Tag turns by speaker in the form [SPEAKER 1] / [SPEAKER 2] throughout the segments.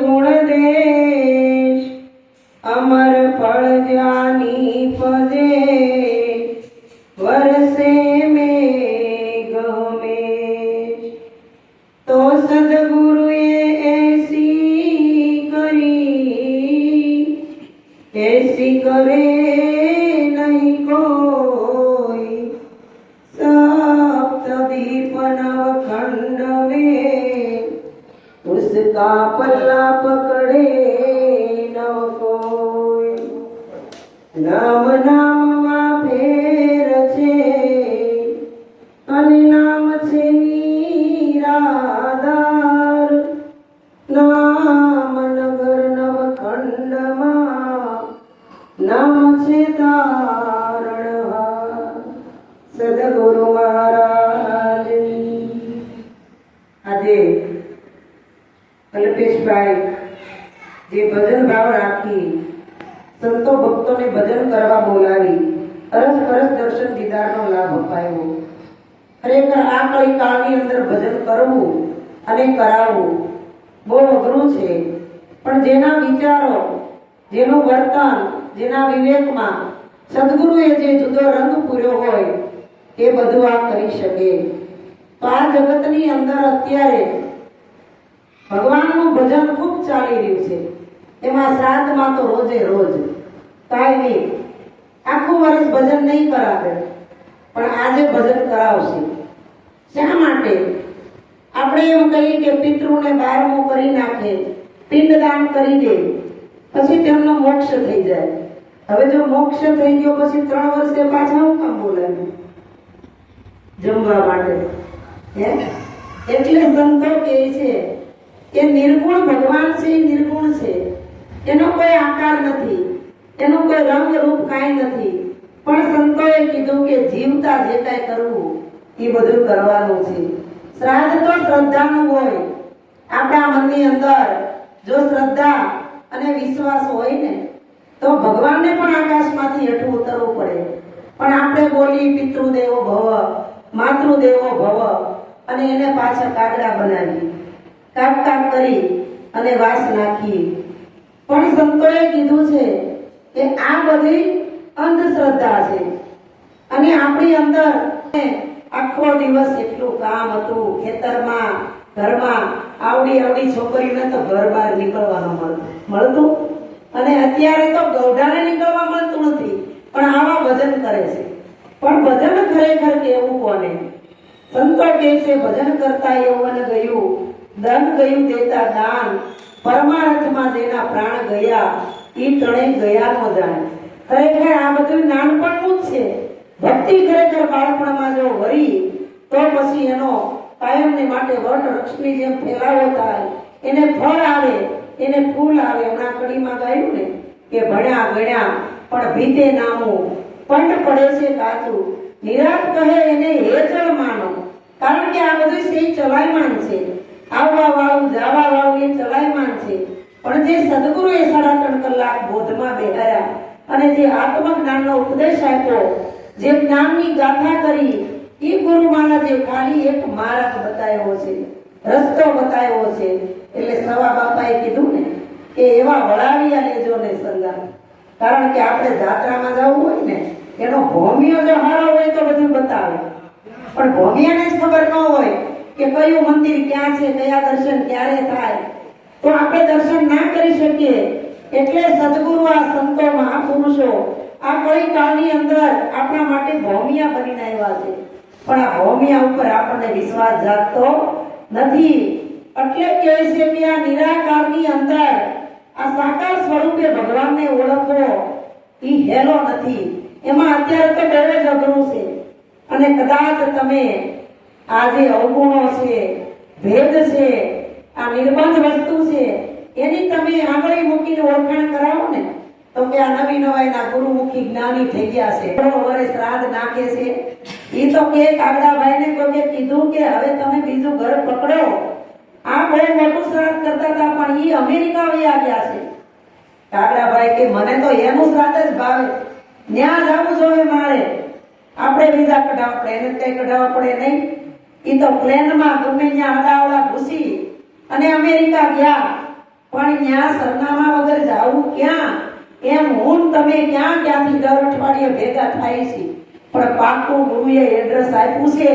[SPEAKER 1] ગુણ દેશ અમર ફળ જાની પદે વરસે મેઘ મેષ તો સદગુરુએ એસી કરે નહીં કોઈ सप्तदीप नवखंड में उसका पल्ला पकड़े नव कोई नाम नाम માં ફેર છે અને નામ છે નિરાધાર નામ નગર નવખંડમાં નામ છે તારણહાર સદગુરુ મહારાજ આજે કલ્પેશભાઈ જે ભજન ભાવ રાખી સંતો ભક્તોને ભજન કરવા બોલાવી અરસ પરસ દર્શન દીદારનો લાભ અપાયો. ખરેખર આ કળી કાળની અંદર ભજન કરવું અને કરાવવું બહુ અઘરું છે, પણ જેના વિચારો, જેનું વર્તન, જેના વિવેકમાં સદગુરુએ જે જુદો રંગ પૂર્યો હોય એ બધું આ કરી શકે. તો આ જગતની અંદર અત્યારે ભગવાનનું ભજન ખૂબ ચાલી રહ્યું છે. એમાં શ્રાદ્ધમાં તો રોજે રોજ કાંઈ નહીં, આખું વર્ષ ભજન નહીં કરાવે, પણ આજે ભજન કરાવશે. શા માટે? આપણે એમ કહીએ કે પિતૃને 12મું કરી નાખે, પિંડદાન કરી દે, પછી તેમનો મોક્ષ થઈ જાય. હવે જો મોક્ષ થઈ ગયો પછી 3 વર્ષે પાછા હું કામ બોલાવ્યું જમવા માટે? એટલે સંતો કહે છે કે નિર્ગુણ ભગવાન છે, નિર્ગુણ છે, એનો કોઈ આકાર નથી, એનો કોઈ રંગ રૂપ કાંઈ નથી, પણ સંતોએ કીધું કે જીવતા જે કાંઈ કરવું એ બધું કરવાનું છે. શ્રાદ્ધ તો શ્રદ્ધાનું હોય. આપણા મનની અંદર જો શ્રદ્ધા અને વિશ્વાસ હોય ને તો ભગવાનને પણ આકાશમાંથી હેઠું ઉતરવું પડે. પણ આપણે બોલી પિતૃદેવો ભવ, માતૃદેવો ભવ, અને એને પાછા કાગડા બનાવી કાપ કાપ કરી અને વાસ નાખી. પણ સંતોએ કીધું છે કે આ બધી અંધશ્રદ્ધા છે. અને આપણી અંદર આખો દિવસ એટલું કામ હતું, ખેતરમાં, ઘરમાં, આવડી છોકરીઓને તો ઘર બહાર નીકળવાનું મળતું, અને અત્યારે તો ગૌઢાને નીકળવા મળતું નથી, પણ આવા ભજન કરે છે. પણ ભજન ખરેખર કેવું કોને? સંતો કહે છે ભજન કરતા યૌવન ગયું, ધન ગયું દેતા દાન, પરમાર્થમાં જેના પ્રાણ ગયા ઈ ત્રણેય ગયા નો જાણ. ખરેખર આ બધું નાનપણનું જ છે. ભક્તિ ખરેખર બાળપણમાં જો વરી તો પછી એનો કાયમને માટે વટ વૃક્ષની જેમ ફેલાવો થાય, એને ફળ આવે, એને ફૂલ આવે. હમણાં કડીમાં ગાયું ને કે ભણ્યા ગણ્યા પણ ભીતે નામું, પંડ પડે છે કાચું, નિરાત કહે એને હેચળ માનો. કારણ કે આ બધું છે ચલાયમાન છે, આવવા વાળું જવા વાળું એ ચલાયમાન છે. પણ જે સદગુરુએ 3.5 કલાક બોધમાં બેહાર્યા અને જે આત્મજ્ઞાનનો ઉપદેશ આપ્યો, જે જ્ઞાનની ગાથા કરી, એ ગુરુ મહારાજે ખાલી એક માર્ગ બતાવ્યો છે, રસ્તો બતાવ્યો છે. એટલે સવા બાપાએ કીધું ને કે એવા વળાવ્યા લેજો ને સંગા. કારણ કે આપણે જાત્રામાં જવું હોય ને એનો ભોમિયો જો હારો હોય તો બધું બતાવે, પણ ભોમિયાને જ ખબર ન હોય કે કયું મંદિર ક્યાં છે, કયા દર્શન ક્યારે થાય, તો આપણે દર્શન ના કરી શકીએ. એટલે સદગુરુ, આ સંતો, મહાપુરુષો આ કળી કાળની અંદર આપણા માટે ભોમિયા બનીને આવ્યા છે. પણ આ ભોમિયા ઉપર આપણને વિશ્વાસ જાગતો નથી. એટલે કહે છે કે આ નિરાકારની અંદર આ સાકાર સ્વરૂપે ભગવાનને ઓળખવો એ હેલો નથી. એમાં અત્યારે તો બહુ જ અઘરું છે. અને કદાચ તમે આ જે અવગુણો છે, ભેદ છે, આ નિર્બંધ વસ્તુ છે, એની તમે આંગળી મૂકીને ઓળખાણ કરાવો ને તો કે આ નવી નવાઈના ગુરુમુખી જ્ઞાની થઈ ગયા છે. વરે શ્રાદ્ધ નાખે છે. એ તો કે કાગડાભાઈને કોકે કીધું કે હવે તમે બીજું ઘર પકડો. આ બહુ મોટું શ્રાદ્ધ કરતા હતા, પણ એ અમેરિકા વયા ગયા છે. કાગડાભાઈ કે મને તો એનું શ્રાદ્ધ જ ભાવે, ત્યાં જવું જોઈએ મારે. આપણે વિઝા કઢાવવા પડે, એને કઈ કઢાવવા પડે નહીં. એ તો પ્લેનમાં ગમે ત્યાં હડાવડા ઘૂસી અને અમેરિકા ગયા. પણ ત્યાં સરનામા વગર જાવું ક્યાં? એમ હું ને તમે ક્યાંથી દર અઠવાડિયે ભેગા થાય છે, પણ પાકું ગુરુએ એડ્રેસ આપ્યું છે,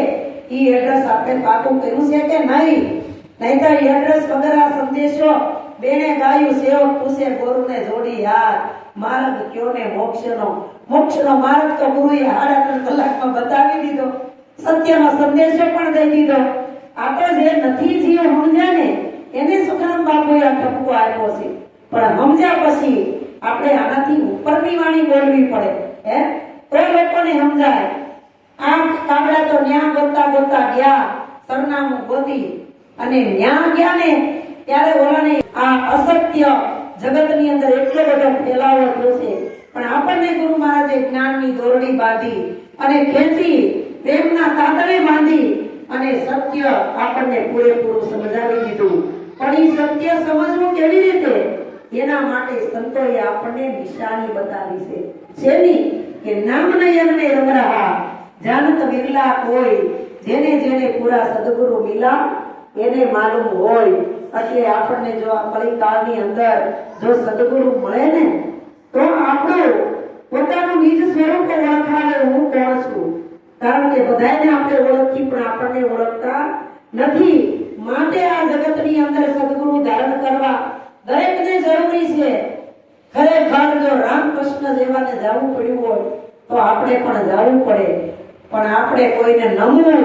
[SPEAKER 1] ઈ એડ્રેસ આપણે પાકું કર્યું છે કે નહીં? નહીંતર એડ્રેસ વગર આ સંદેશો બેને ગાયું સેવક પૂછે ગુરુને જોડી હાથ, માર્ગ કયો ને મોક્ષનો માર્ગ તો ગુરુએ 3.5 કલાકમાં બતાવી દીધો, સત્યનો સંદેશો પણ દઈ દીધો. આ તો જે નથી જીવ સમજ્યા ને એને સુખરામ બાપુએ આ ઠપકો આપ્યો છે, પણ સમજ્યા પછી આપણે આનાથી ઉપરની વાણી બોલવી પડે હે, તો લોકોને સમજાય. આમ કાબડા તો ન્યા ગોતા ગયા, સરનામું ગોતી અને ન્યા ગયા ને ત્યારે ઓલાને આ અસત્ય જગતની અંદર એટલો બધો ફેલાવો થયો છે, પણ આપણને ગુરુ મહારાજે જ્ઞાનની દોરડી બાંધી અને ખેંચી પ્રેમના તાતણે બાંધી અને સત્ય આપણને પૂરેપૂરું સમજાવી દીધું. પણ એ સત્ય સમજવું કેવી રીતે? એના માટે સંતોએ આપણને નિશાની બતાવી છે. શેની? કે નામ નયન ને રમરા જાનત વિરલા કોઈ, જેને જેને પૂરા સદગુરુ મિલા એને માલુમ હોય. એટલે આપણને જો આ કલિકાળની અંદર જો સદગુરુ મળે ને તો આપણું પોતાનું નિજ સ્વરૂપ ઓળખાવે હું કોણ છું. કારણ કે બધાને આપણે ઓળખી પણ આપણને ઓળખતા નથી. માટે આ જગતની અંદર સદગુરુ ધારણ કરવા દરેકને જરૂરી છે. ખરેખર જો રામકૃષ્ણ જેવાને જવું પડ્યું હોય તો આપણે પણ જવું પડે, પણ આપણે કોઈને નમવું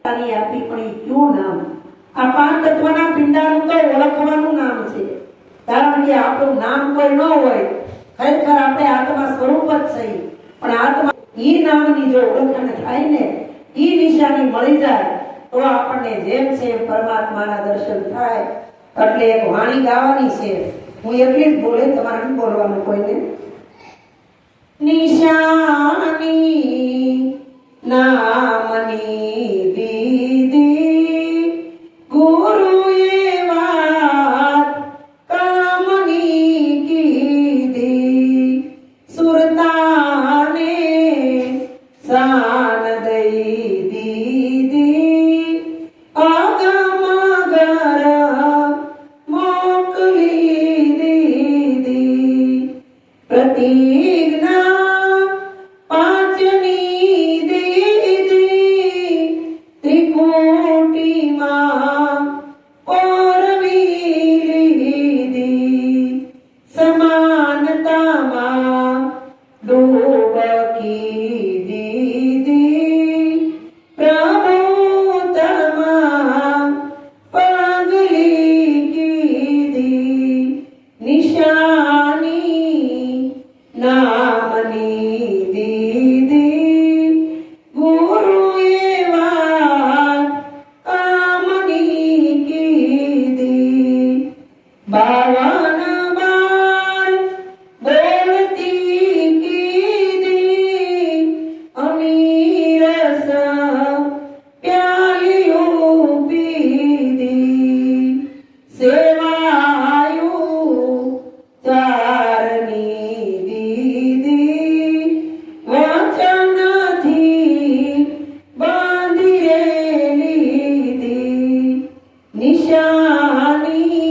[SPEAKER 1] આપી પણ એ ક્યું નામ? આ 5 તત્વના પિંડાનું તો ઓળખવાનું નામ છે. કારણ કે આપણું નામ કોઈ ન હોય, ખરેખર આપણે આત્મા સ્વરૂપ જ છે, પણ આત્મા ઈ નામની જો ઓળખાણ થાય ને, ઈ નિશાની મળી જાય તો આપણને જેમ છે પરમાત્માના દર્શન થાય. એટલે એક વાણી ગાવાની છે, હું એટલી જ બોલે, તમારે નહીં બોલવાનું કોઈને. નિશાની નામની દીદી ગુરુએ વાત કામની કીધી, સુરતાને સાન દઈ દીધી, આગમગર મોકલી દીધી, પ્રતિજ્ઞા 5ની દીધી, ત્રિકોટીમાં ઓરવી લીધી, સમાનતામાં ડૂબકી દીધી, પ્રભુતામાં પગલી કીધી, નિશાની નામની દીદી ગુરુએ વાત કામની કીધી, 52 બાર બોલતી કીધી, અમીરસ પ્યાલીઓ પીધી, સેવાયું 4ની દીધી, વચનથી બાંધી લીધી, નિશાની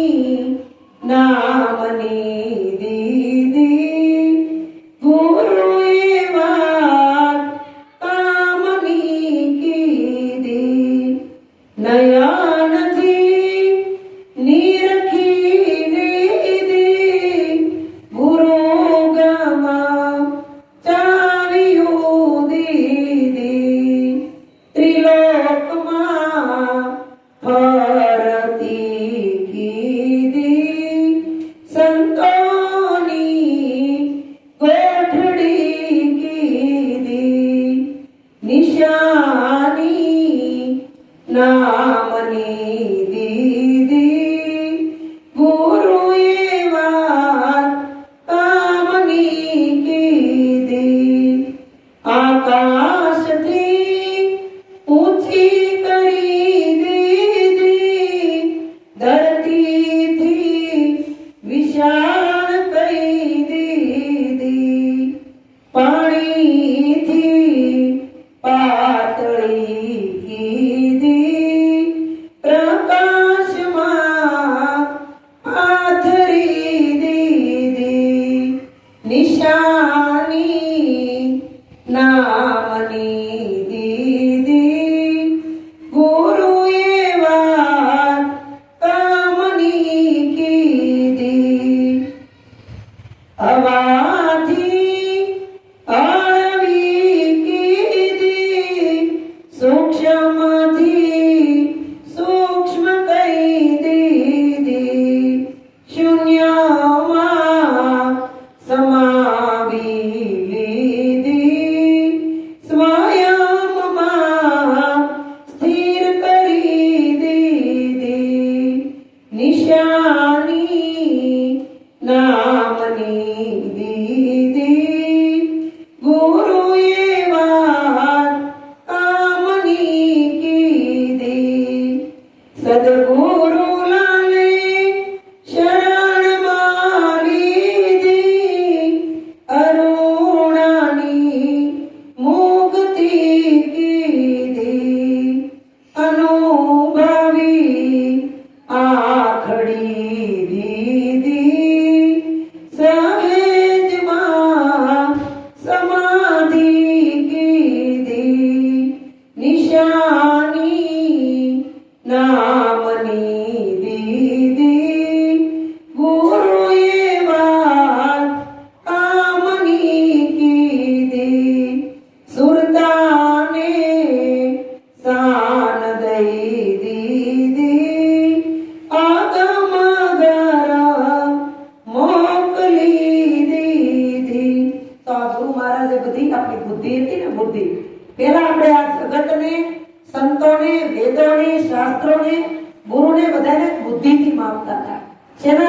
[SPEAKER 1] નામની દીદી ગુરુએ વાત કામની કીધી, નયનથી નિરખી લીધી, ગુરુગમાં ચાવ્યું દીધી, ત્રિલોકમાં ફરતી કીધી,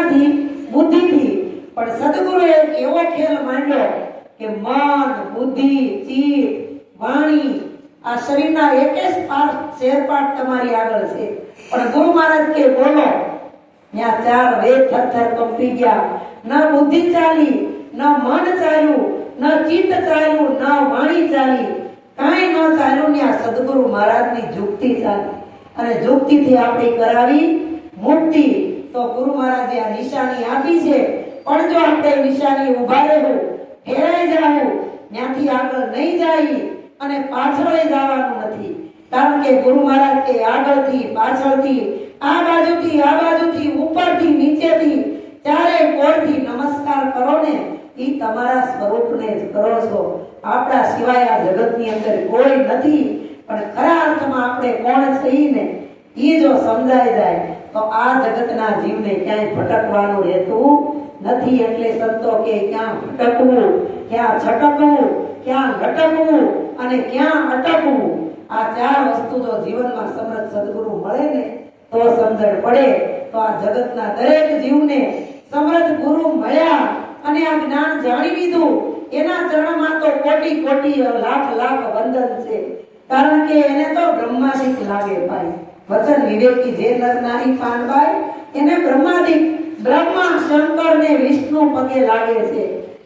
[SPEAKER 1] શેનાથી? બુદ્ધિથી. પણ સદગુરુએ એક એવો ખેલ માંડ્યો કે મન, બુદ્ધિ, ચિત્ત, વાણી આ શરીરના એક જ શેરપાટ તમારી આગળ છે. પણ ગુરુ મહારાજ કે બોલો, ત્યાં ચાર વેદ થરથર કંપી ગયા. ન બુદ્ધિ ચાલી, ન મન ચાલ્યું, ન ચિત્ત ચાલ્યું, ન વાણી ચાલી, કાંઈ ન ચાલ્યું ને આ સદગુરુ મહારાજની જુક્તિ ચાલી. અને જુક્તિથી આપણી કરાવી મુક્તિ. તો ગુરુ મહારાજે આ નિશાની આપી છે. પણ જો આપણે નિશાની ઊભા રહેવું, ફેરાઈ જવું, ત્યાંથી આગળ નહીં જાય અને પાછળ જવાનું નથી. કારણ કે ગુરુ મહારાજ કે આગળથી, પાછળથી, આ બાજુથી, આ બાજુથી, ઉપરથી, નીચેથી, ચારે કોરથી નમસ્કાર કરો ને એ તમારા સ્વરૂપને જ કરો છો. આપણા સિવાય આ જગતની અંદર કોઈ નથી. પણ ખરા અર્થમાં આપણે કોણ છીએ ને એ જો સમજાઈ જાય તો આ જગતના જીવને ક્યાંય ભટકવાનું રહેતું નથી. એટલે સંતો કે ક્યાં ભટકવું, ક્યાં છટકવું, ક્યાં લટકવું અને ક્યાં અટકવું. આ ચાર વસ્તુ જો જીવનમાં સમર્થ સદગુરુ મળે ને તો સમજણ પડે. તો આ જગતના દરેક જીવને સમર્થ ગુરુ મળ્યા અને આ જ્ઞાન જાણી લીધું. એના ચરણમાં તો કોટી કોટી લાખ લાખ વંદન છે. કારણ કે એને તો બ્રહ્માદિક લાગે ભાઈ. વચન વિવેકી જે નર નારી પાનભાઈ એને બ્રહ્માદિક, બ્રહ્મા, શંકર ને વિષ્ણુ પગે લાગે છે.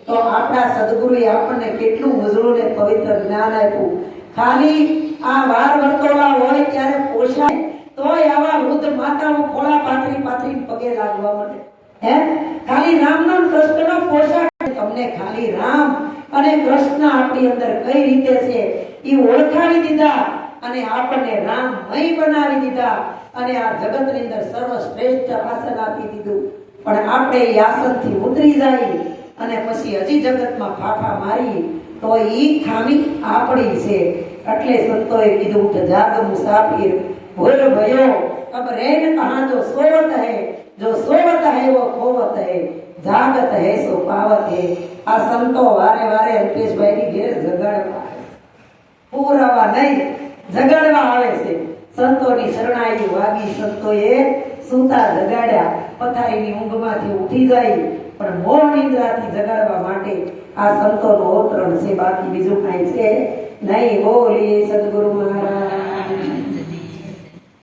[SPEAKER 1] તો આપણા સદગુરુએ આપણને કેટલું ઉજળું ને પવિત્ર જ્ઞાન આપ્યું. ખાલી આ વાર વર્તોળા હોય ત્યારે પોષાય તોય આવા વૃદ્ધ માતાઓ ખોળા પાથરી પાથરી પગે લાગવા માટે. હે ખાલી રામનો કૃષ્ણનો પોશાક. તમને ખાલી રામ અને કૃષ્ણ આપણી અંદર કઈ રીતે છે એ ઓળખાવી દીધા અને આપણને રામમય બનાવી દીધા અને આ જગતની અંદર સર્વશ્રેષ્ઠ આસન આપી દીધું. પણ આપણે એ આસનથી ઉતરી જાય અને પછી હજી જગતમાં ફાફા મારી તો ઈ ખામી આપણી છે. એટલે સંતોએ કીધું કે જાગ મુસાફિર ભૂલ ભયો અબ રેન કહાં જો સોવત હૈ, જો સોવત હૈ વો ખોવત હૈ, જાગત હૈ સો પાવત હૈ. આ સંતો વારે વારે અલ્પેશભાઈની ઘેર જગાડવા, પુરાવા નહીં જગાડવા આવે છે. સંતોની શરણાઈ વાગી, સંતોએ સૂતા જગાડ્યા. પથારીની ઊંઘમાંથી ઉઠી જાય પણ મોહ નિદ્રાથી જગાડવા માટે આ સંતોનો અવતરણ છે. બાકી બીજું કાંઈ છે નહીં. બોલીએ સદગુરુ મહારાજ